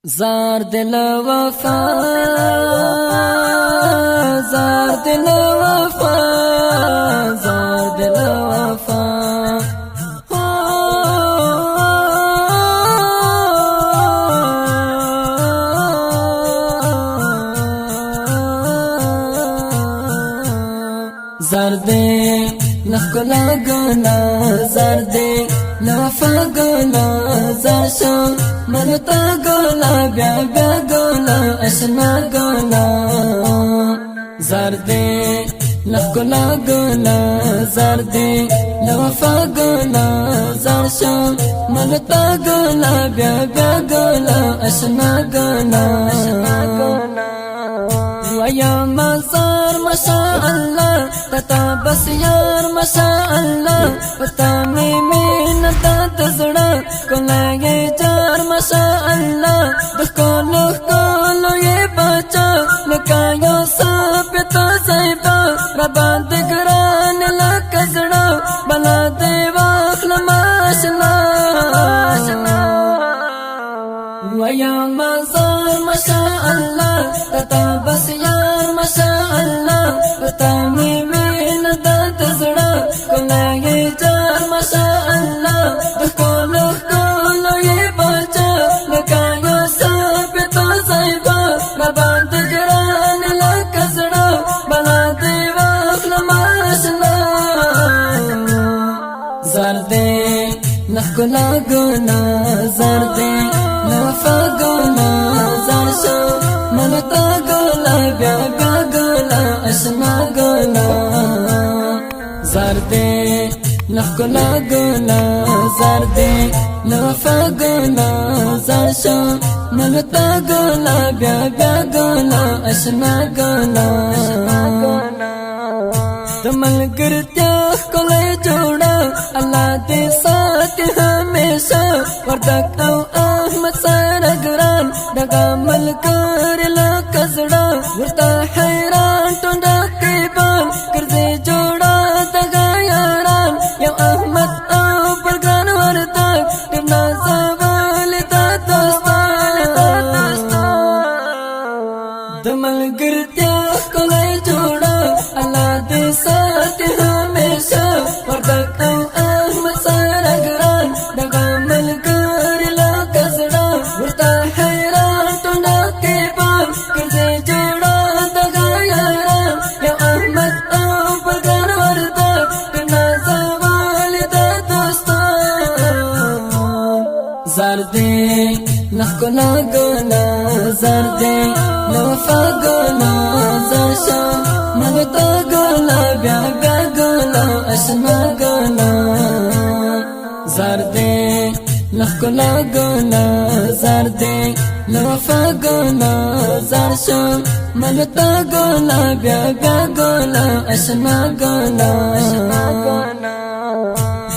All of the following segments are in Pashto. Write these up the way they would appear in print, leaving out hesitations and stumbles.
زار دل وفا زار دل وفا زار دل وفا زار دے لخلا گنا زار دے لوفا گنا زار شو منتا گنا بیا بیا گنا اشنا گنا زار دے لخلا گنا زار دے لوفا گنا زار شو منتا گنا بیا بیا گنا اشنا گنا ويا مزار ما شاء الله تتا بس يار ما شاء الله پتا می مين تزړه کله یې جار ما شاء الله د کولو یې بچا لکه یو صاحب ته زیبا را باندې ګران لکه زړه بلا دی واخل ماشنا ويا مزار ما شاء الله تتا بس يار ما شاء الله پتا می مين تزړه کله یې جار ما شاء الله د کولو یې بچا لکه یو صاحب ته زیبا را باندې ګران لکه زړه بلا دی واخل ماشنا زار دے نخلا گنا زار دے لوفا گنا زار شو منتا گلا بیا بیا گلا اشنا گلا زار دے لخلا گنا زار دے لوفا گنا زار شو منتا گلا بیا بیا گلا اشنا گلا دمل گرتیا کولے جوڑا اللہ دے ساتھ ہمیشہ وردک او احمد سارا گران دگا مل کر لکه زړه ورته حیران ټونډه کې بان ګرځي جوړه دغه یاران یو احمد او برګان ورته ډېر نازول دا دوستان د ملګرتیا ښکلی جوړه الله دې ساتي همیشه وردک او احمد سره ګران دغه ملګري لکه زړه ورته حیران ټونډه کې بان ګرځي جوړه دغه یاران یو احمد او برګان ورته ډېر نازول دا دوستان زار دې لخلا گنا زار دے لوفا گنا زار شو منتا گلا بیا بیا گلا اشنا گلا زار دے لخلا گنا زار دے لوفا گنا زار شو منتا گلا بیا بیا گلا اشنا گلا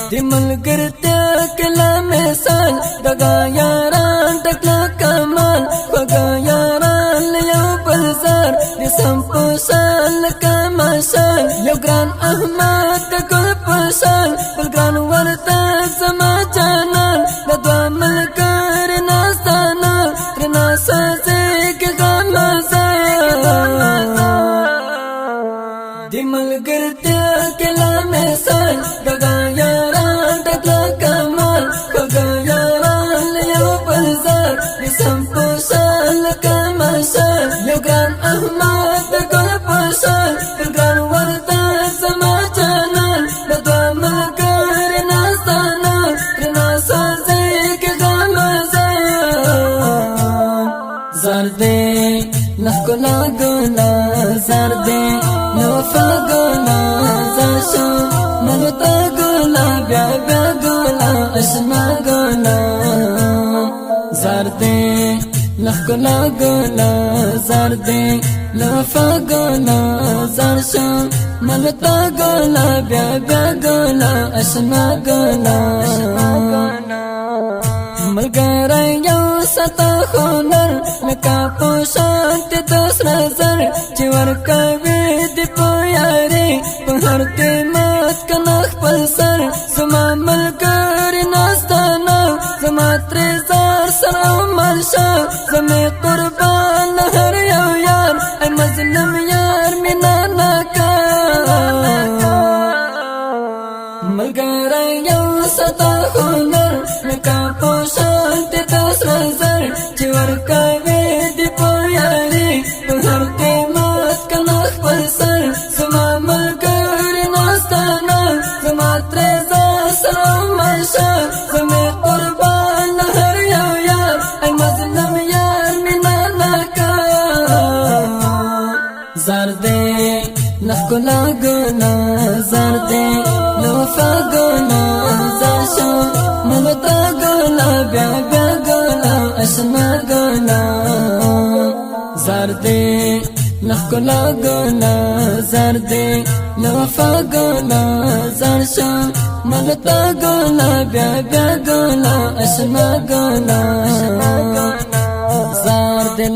دی ملګرتیا کلا مثال دغه یاران ټکلا کمال خوږه یاران یو بل زار د سم په شان لکه مشال یو ګران احمد د ګل په شان بل ګران ورته زما جانان د دوه ملګري ناستانه ترېنه سازېږي غمزه د ملګرتیا کلا مثال دغه یاران ټکلا کمال خوږه یاران یو بل زار د سم په شان لکه مشال یو ګران احمد د ګل په شان بل ګران ورته زما جانان د دوه ملګري ناستانه ترېنه سازېږي غمزه زار دې لخلا گنا زار دے لوفا گنا زار شو منتا گلا بیا بیا گلا اشنا گلا زار دے لخلا گنا زار دے لوفا گنا زار شو منتا گلا بیا بیا گلا اشنا گلا ملګری یو ستا هنر لکه په شانتې د سره زر چې ورکوي د په یارې په هر قیمت کنه خپل سر زما ملګري ناستانه زما ترې زار سره مل شه زمي قربان هر یو یار ای مظلوم یار مینا ناکا ملګری یو ستا هنر لکه پوشان تی تسر زر چې ورکوي دی په یاري په هر قیمت کنه خپل سر زما ملګری ناستانه زما ترې سره مشه زمي قربان هر یو یار ای مظلوم یار مینا ناکا زار دې نخلا ګنا زار دې لوفا ګنا زار شو ملتا ګنا بیا بیا ګنا اشنا ګنا زار دې نخلا ګنا زار دې لوفا ګنا زار شو ملتا ګنا بیا بیا ګنا اشنا ګنا زار دې